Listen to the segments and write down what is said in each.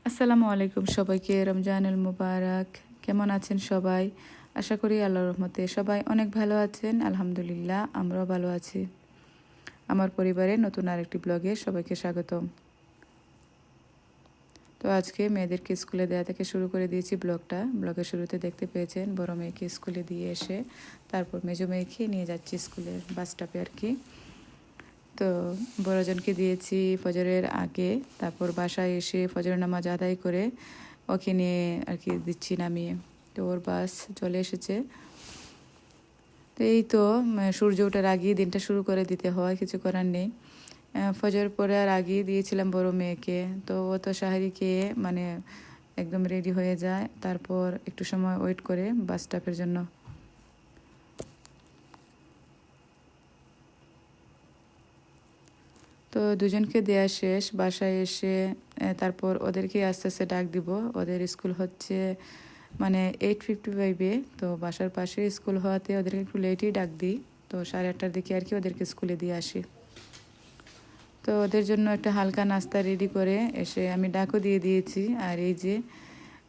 আসসালামু আলাইকুম সবাইকে, রমজানুল মুবারক। কেমন আছেন সবাই? আশা করি আল্লাহর রহমতে সবাই অনেক ভালো আছেন। আলহামদুলিল্লাহ, আমরাও ভালো আছি। আমার পরিবারের নতুন আরেকটি ব্লগে সবাইকে স্বাগতম। তো আজকে মেয়েদেরকে স্কুলে দেওয়া থেকে শুরু করে দিয়েছি ব্লগটা। ব্লগের শুরুতে দেখতে পেয়েছেন বড় মেয়েকে স্কুলে দিয়ে এসে তারপর মেজো মেয়েকে নিয়ে যাচ্ছি স্কুলের বাস স্টপে আর কি। তো বড়জনকে দিয়েছি ফজরের আগে, তারপর বাসায় এসে ফজরের নামাজ আদায় করে ওকে নিয়ে আর কি দিচ্ছি নামিয়ে। তো ওর বাস চলে এসেছে। তো এই তো সূর্য ওঠার আগেই দিনটা শুরু করে দিতে হয়, কিছু করার নেই। ফজর পরে আর আগেই দিয়েছিলাম বড় মেয়েকে। তো ও তো সাহারি খেয়ে মানে একদম রেডি হয়ে যায়, তারপর একটু সময় ওয়েট করে বাস স্টপের জন্য। তো দুজনকে দেয়া শেষ, বাসায় এসে তারপর ওদেরকে আস্তে আস্তে ডাক দিব। ওদের স্কুল হচ্ছে মানে 8:55-এ। তো বাসার পাশে স্কুল হওয়াতে ওদেরকে একটু লেটই ডাক দিই। তো 8:30টার দিকে আর কি ওদেরকে স্কুলে দিয়ে আসি। তো ওদের জন্য একটা হালকা নাস্তা রেডি করে এসে আমি ডাকও দিয়ে দিয়েছি। আর এই যে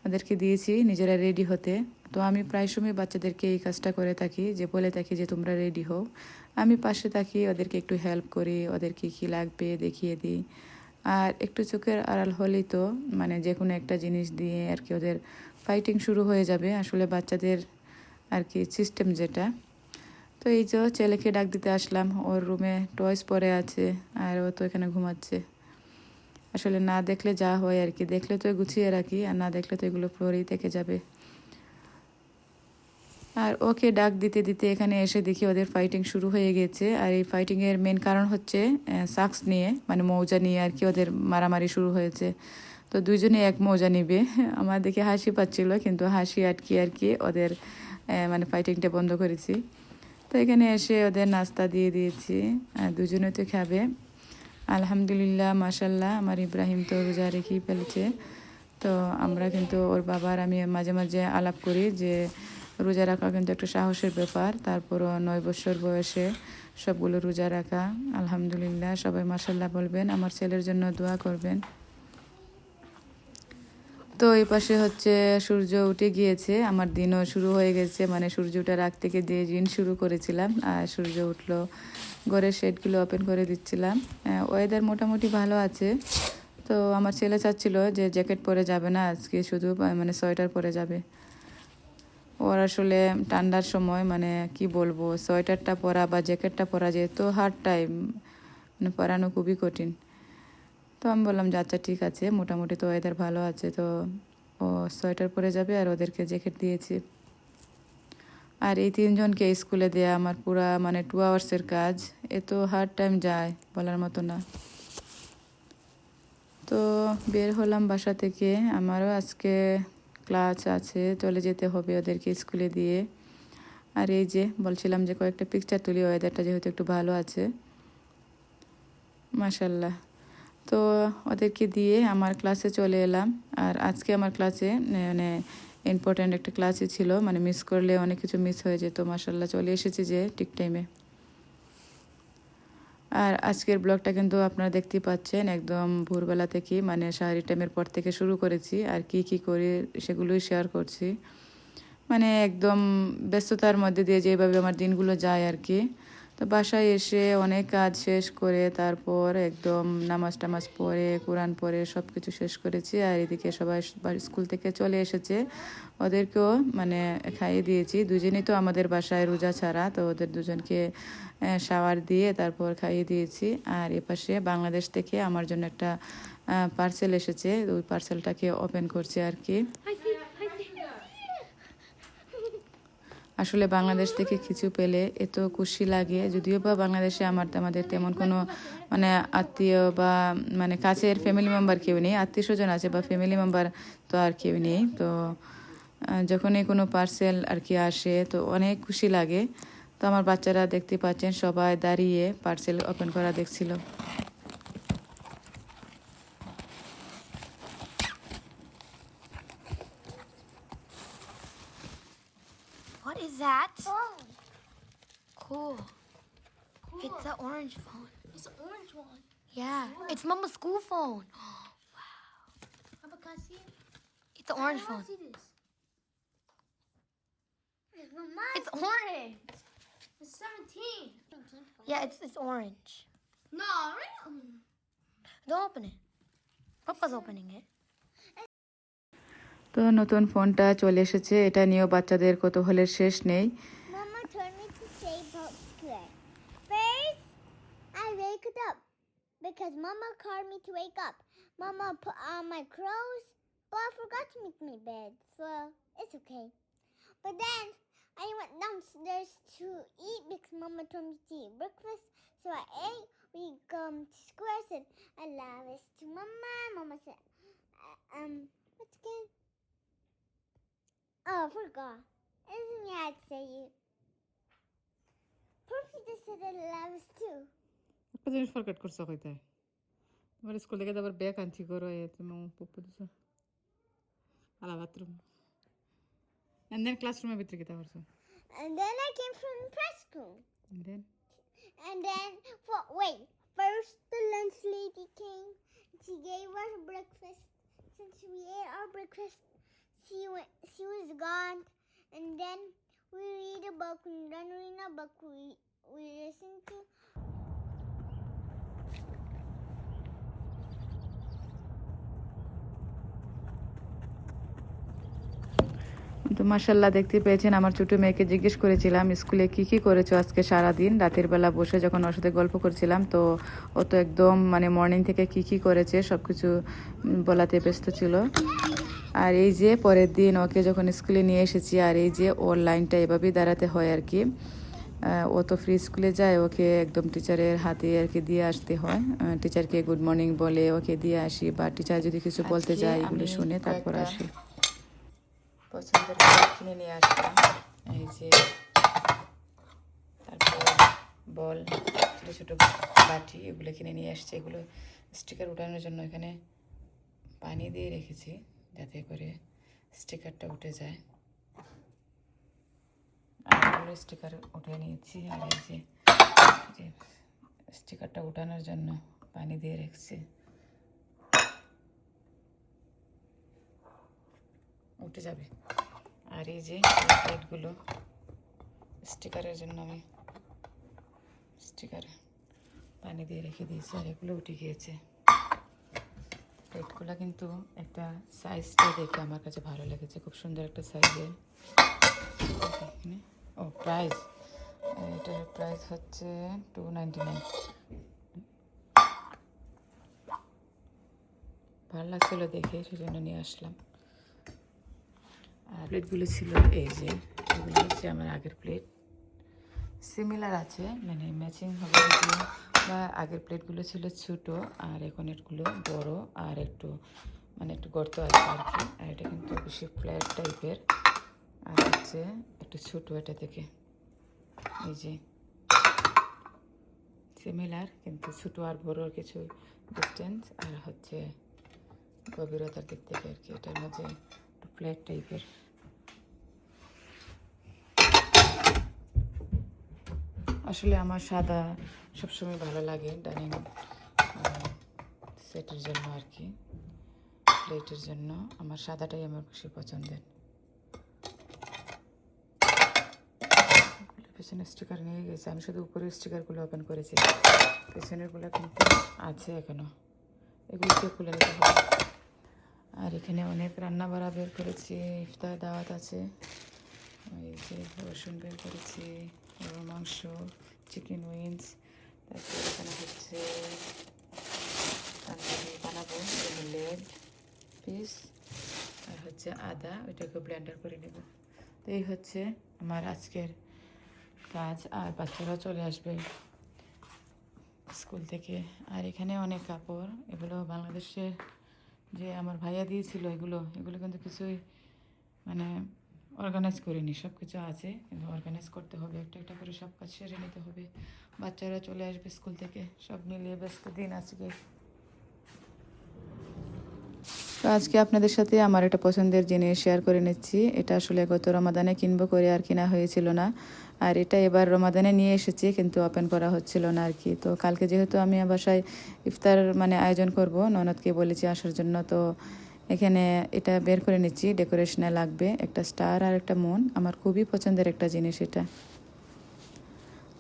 ওদেরকে দিয়েছি নিজেরা রেডি হতে। তো আমি প্রায় সময় বাচ্চাদেরকে এই কাজটা করে থাকি, যে বলে থাকি যে তোমরা রেডি হও। আমি পাশে থাকি, ওদেরকে একটু হেল্প করি, ওদেরকে কী লাগবে দেখিয়ে দিই। আর একটু চোখের আড়াল হলেই তো মানে যে কোনো একটা জিনিস দিয়ে আর কি ওদের ফাইটিং শুরু হয়ে যাবে, আসলে বাচ্চাদের আর কি সিস্টেম যেটা। তো এই যে ছেলেকে ডাক দিতে আসলাম, ওর রুমে টয়েস পরে আছে আর ও তো এখানে ঘুমাচ্ছে। আসলে না দেখলে যা হয় আর কি, দেখলে তো গুছিয়ে রাখি আর না দেখলে তো এগুলো ফ্লোরেই থেকে যাবে। আর ওকে ডাক দিতে দিতে এখানে এসে দেখি ওদের ফাইটিং শুরু হয়ে গেছে। আর এই ফাইটিংয়ের মেন কারণ হচ্ছে সাক্স নিয়ে, মানে মৌজা নিয়ে আর কি ওদের মারামারি শুরু হয়েছে। তো দুইজনে এক মৌজা নিবে। আমার দেখে হাসি পাচ্ছিল, কিন্তু হাসি আটকে আর কি ওদের মানে ফাইটিংটা বন্ধ করেছি। তো এখানে এসে ওদের নাস্তা দিয়ে দিয়েছি, দুজনে তো খাবে। আলহামদুলিল্লাহ, মাশাল্লাহ, আমার ইব্রাহিম তো রোজা রেখেই ফেলেছে। তো আমরা কিন্তু ওর বাবার আমি মাঝে মাঝে আলাপ করি যে রোজা রাখা কিন্তু একটা সাহসের ব্যাপার। তারপরও 9 বছর বয়সে সবগুলো রোজা রাখা। আলহামদুলিল্লাহ, সবাই মাশাল্লাহ বলবেন, আমার ছেলের জন্য দোয়া করবেন। তো এই পাশে হচ্ছে সূর্য উঠে গিয়েছে, আমার দিনও শুরু হয়ে গেছে। মানে সূর্য ওঠার আগ থেকে যে দিন শুরু করেছিলাম আর সূর্য উঠলো, ঘরের শেডগুলো ওপেন করে দিচ্ছিলাম। ওয়েদার মোটামুটি ভালো আছে। তো আমার ছেলে চাচ্ছিল যে জ্যাকেট পরে যাবে না আজকে, শুধু মানে সোয়েটার পরে যাবে। ওর আসলে ঠান্ডার সময় মানে কি বলবো, সোয়েটারটা পরা বা জ্যাকেটটা পরা যেত হার্ড টাইম, মানে পরানো খুবই কঠিন। তো আমি বললাম যে আচ্ছা ঠিক আছে, মোটামুটি তো ওয়েদার ভালো আছে, তো ও সোয়েটার পরে যাবে আর ওদেরকে জ্যাকেট দিয়েছি। আর এই তিনজনকে স্কুলে দেয়া আমার পুরা মানে 2 আওয়ার্সের কাজ। এত হার্ড টাইম যায় বলার মতো না। তো বের হলাম বাসা থেকে, আমারও আজকে ক্লাস আছে, চলে যেতে হবে ওদেরকে স্কুলে দিয়ে। আর এই যে বলছিলাম যে কয়েকটা পিকচার তুলি, ওয়েদারটা যেহেতু একটু ভালো আছে মাশাল্লাহ। তো ওদেরকে দিয়ে আমার ক্লাসে চলে এলাম। আর আজকে আমার ক্লাসে মানে ইম্পর্ট্যান্ট একটা ক্লাসই ছিল, মানে মিস করলে অনেক কিছু মিস হয়ে যেত। মাশাল্লাহ চলে এসেছি যে ঠিক টাইমে। আর আজকের ব্লগটা কিন্তু আপনারা দেখতেই পাচ্ছেন, একদম ভোরবেলা থেকেই মানে সাহারি টাইমের পর থেকে শুরু করেছি। আর কি কি করি সেগুলোই শেয়ার করছি, মানে একদম ব্যস্ততার মধ্যে দিয়ে যেভাবে আমার দিনগুলো যায় আর কি। তো বাসায় এসে অনেক কাজ শেষ করে তারপর একদম নামাজ টামাজ পড়ে কোরআন পড়ে সব কিছু শেষ করেছি। আর এদিকে সবাই স্কুল থেকে চলে এসেছে, ওদেরকেও মানে খাইয়ে দিয়েছি। দুজনেই তো আমাদের বাসায় রোজা ছাড়া, তো ওদের দুজনকে শাওয়ার দিয়ে তারপর খাইয়ে দিয়েছি। আর এপাশে বাংলাদেশ থেকে আমার জন্য একটা পার্সেল এসেছে, ওই পার্সেলটাকে ওপেন করছি আর কি। আসলে বাংলাদেশ থেকে কিছু পেলে এত খুশি লাগে, যদিও বা বাংলাদেশে আমাদের তেমন কোনো মানে আত্মীয় বা মানে কাছের ফ্যামিলি মেম্বার কেউ নেই। আত্মীয় স্বজন আছে বা ফ্যামিলি মেম্বার তো আর কেউ নেই। তো যখনই কোনো পার্সেল আর কি আসে তো অনেক খুশি লাগে। তো আমার বাচ্চারা দেখতে পাচ্ছেন সবাই দাঁড়িয়ে পার্সেল ওপেন করা দেখছিল। What is that? Cool. It's an orange phone. It's an orange one. Yeah, it's Mama's school phone. see it? It's an orange I phone. want to see this. It's from my. It's orange. It's 17. 17. Yeah, it's orange. No, really? Don't open it. Papa's opening it. তো নতুন ফোনটা চলে এসেছে, এটা নিয়েও বাচ্চাদের কৌতূহলের শেষ নেই। Mama told me to say about square. First, I wake up because Mama called me to wake up. Mama put on my clothes, but I forgot to make my bed, so it's okay. But then I went downstairs to eat because Mama told me to eat breakfast, so I ate. We come to square, said I love this to Mama. Mama said, what's again? Oh, I forgot. Isn't me I'd say it. Percy just said I love us too. একটা জিনিস forget করছো কইতে, তোমার school থেকে আবার bag আনছি করো এ তুমি পপ্পু দিছো আলা বাথরুম এন্ড দেন ক্লাসরুমের ভিতরে কিতা করছো And then I came from preschool. Then And then, first the lunch lady came. She gave us breakfast. Since we ate our breakfast, she was gone. And then we read a book. And then reading a book, we listened to. তো মাশাল্লাহ দেখতে পেয়েছেন, আমার ছোটো মেয়েকে জিজ্ঞেস করেছিলাম স্কুলে কি কি করেছো আজকে সারাদিন। রাতের বেলা বসে যখন ওর সাথে গল্প করছিলাম, তো ও তো একদম মানে মর্নিং থেকে কি কি করেছে সব কিছু বলাতে ব্যস্ত ছিল। আর এই যে পরের দিন ওকে যখন স্কুলে নিয়ে এসেছি, আর এই যে ওর লাইনটা এভাবেই দাঁড়াতে হয় আর কি। ও তো ফ্রি স্কুলে যায়, ওকে একদম টিচারের হাতে আর কি দিয়ে আসতে হয়। টিচারকে গুড মর্নিং বলে ওকে দিয়ে আসি, বা টিচার যদি কিছু বলতে যায় এগুলো শুনে তারপর আসি। পছন্দের কিনে নিয়ে আসলাম, এই যে তারপর বল, ছোটো ছোটো বাটি এগুলো কিনে নিয়ে আসছে। এগুলো স্টিকার উঠানোর জন্য এখানে পানি দিয়ে রেখেছি যাতে করে স্টিকারটা উঠে যায়। আর এগুলো স্টিকার উঠে নিয়েছি, আর এই যে স্টিকারটা উঠানোর জন্য পানি দিয়ে রেখেছি, উঠে যাবে। আর এই যে প্লেটগুলো স্টিকারের জন্য আমি স্টিকার পানি দিয়ে রেখে দিয়েছি, আর এগুলো উঠে গিয়েছে। প্লেটগুলো কিন্তু একটা সাইজটা দেখে আমার কাছে ভালো লেগেছে, খুব সুন্দর একটা সাইজের। এখানে প্রাইস, এটার প্রাইস হচ্ছে $2.99। ভালো লাগছিল দেখে, সেজন্য নিয়ে আসলাম। আর প্লেটগুলো ছিল এই যে, এগুলো হচ্ছে আমার আগের প্লেট, সিমিলার আছে মানে ম্যাচিং হবে এগুলো। বা আগের প্লেটগুলো ছিল ছোটো, আর এখন এগুলো বড় আর একটু মানে একটু গর্ত আছে আর কি। আর এটা কিন্তু বেশি ফ্ল্যাট টাইপের, আর হচ্ছে একটু ছোটো এটা থেকে। এই যে সিমিলার কিন্তু ছোটো আর বড়োর কিছু ডিস্টেন্স, আর হচ্ছে গভীরতার দিক থেকে আর কি। এটার মাঝে একটু ফ্ল্যাট টাইপের। আসলে আমার সাদা সবসময় ভালো লাগে ডাইনিং সেটের জন্য আর কি, প্লেটের জন্য আমার সাদাটাই আমার বেশি পছন্দের। পেছনে স্টিকার নিয়ে গেছে, আমি শুধু উপরের স্টিকারগুলো ওপেন করেছি, পেছনেরগুলো কিন্তু আছে এখনও, এগুলোকে খুলে নিতে হবে। আর এখানে অনেক রান্না বাড়া বের করেছি, ইফতার দাওয়াত আছে। এই যে রসুন বের করেছি, মাংস, চিকেন উইংস, তারপর এখানে হচ্ছে তন্দুরি বানাবো, লেগ পিস, আর হচ্ছে আদা, ওইটাকে ব্লেন্ডার করে নেব। তো এই হচ্ছে আমার আজকের কাজ। আর বাচ্চারাও চলে আসবে স্কুল থেকে। আর এখানে অনেক কাপড়, এগুলো বাংলাদেশের যে আমার ভাইয়া দিয়েছিল, এগুলো কিন্তু কিছুই মানে অর্গানাইজ করিনি, সব কিছু আছে কিন্তু অর্গানাইজ করতে হবে, একটা একটা করে সব কাজ সেরে নিতে হবে। বাচ্চারা চলে আসবে স্কুল থেকে, সব মিলিয়ে ব্যস্ত দিন আজকে। তো আজকে আপনাদের সাথে আমার একটা পছন্দের জিনিস শেয়ার করে নিচ্ছি। এটা আসলে গত রমাদানে কিনবো করে আর কিনা হয়েছিল না, আর এটা এবার রমাদানে নিয়ে এসেছি কিন্তু ওপেন করা হচ্ছিল না আর কি। তো কালকে যেহেতু আমি বাসায় ইফতার মানে আয়োজন করব, ননদকে বলেছি আসার জন্য, তো এখানে এটা বের করে নিচ্ছি, ডেকোরেশনে লাগবে একটা স্টার আর একটা মুন। আমার খুবই পছন্দের একটা জিনিস এটা।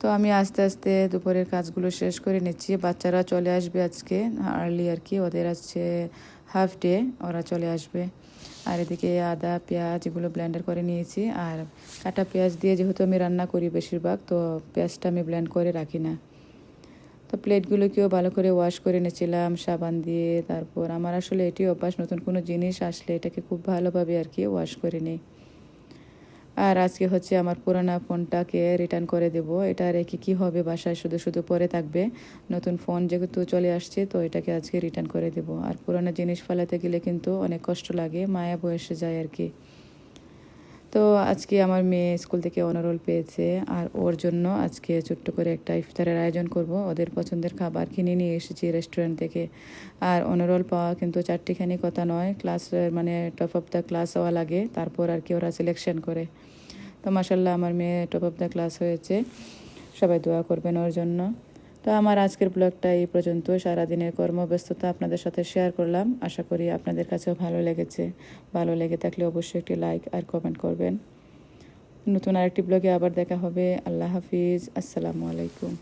তো আমি আস্তে আস্তে দুপুরের কাজগুলো শেষ করে নিচ্ছি। বাচ্চারা চলে আসবে আজকে আর্লি আর কি, ওদের আছে হাফ ডে, ওরা চলে আসবে। আর এদিকে আদা পেঁয়াজ এগুলো ব্লেন্ডার করে নিয়েছি। আর কাটা পেঁয়াজ দিয়ে যেহেতু আমি রান্না করি বেশিরভাগ, তো পেঁয়াজটা আমি ব্লেন্ড করে রাখি না। তো প্লেটগুলোকেও ভালো করে ওয়াশ করে নিয়েছিলাম সাবান দিয়ে। তারপর আমার আসলে এটি অভ্যাস, নতুন কোনো জিনিস আসলে এটাকে খুব ভালোভাবে আর কি ওয়াশ করে নিই। আর আজকে হচ্ছে আমার পুরানা ফোনটাকে রিটার্ন করে দেব। এটা রেখে কী হবে, বাসায় শুধু শুধু পরে থাকবে। নতুন ফোন যেহেতু চলে আসছে, তো এটাকে আজকে রিটার্ন করে দেব। আর পুরানো জিনিস ফেলাতে গেলে কিন্তু অনেক কষ্ট লাগে, মায়া বয়সে যায় আর কি। তো আজকে আমার মেয়ে স্কুল থেকে অনারোল পেয়েছে, আর ওর জন্য আজকে ছোট্ট করে একটা ইফতারের আয়োজন করব। ওদের পছন্দের খাবার কিনে নিয়ে এসেছি রেস্টুরেন্ট থেকে। আর অনারোল পাওয়া কিন্তু চারটিখানি কথা নয়, ক্লাস মানে টপ অফ দ্য ক্লাস হওয়া লাগে, তারপর আর কি ওরা সিলেকশন করে। তো মাশাল্লাহ আমার মেয়ে টপ অফ দ্য ক্লাস হয়েছে, সবাই দোয়া করবেন ওর জন্য। তো আমার আজকের ব্লগটা এই পর্যন্ত। সারাদিনের কর্মব্যস্ততা আপনাদের সাথে শেয়ার করলাম, আশা করি আপনাদের কাছেও ভালো লেগেছে। ভালো লেগে থাকলে অবশ্যই একটি লাইক আর কমেন্ট করবেন। নতুন আরেকটি ব্লগে আবার দেখা হবে। আল্লাহ হাফিজ, আসসালামু আলাইকুম।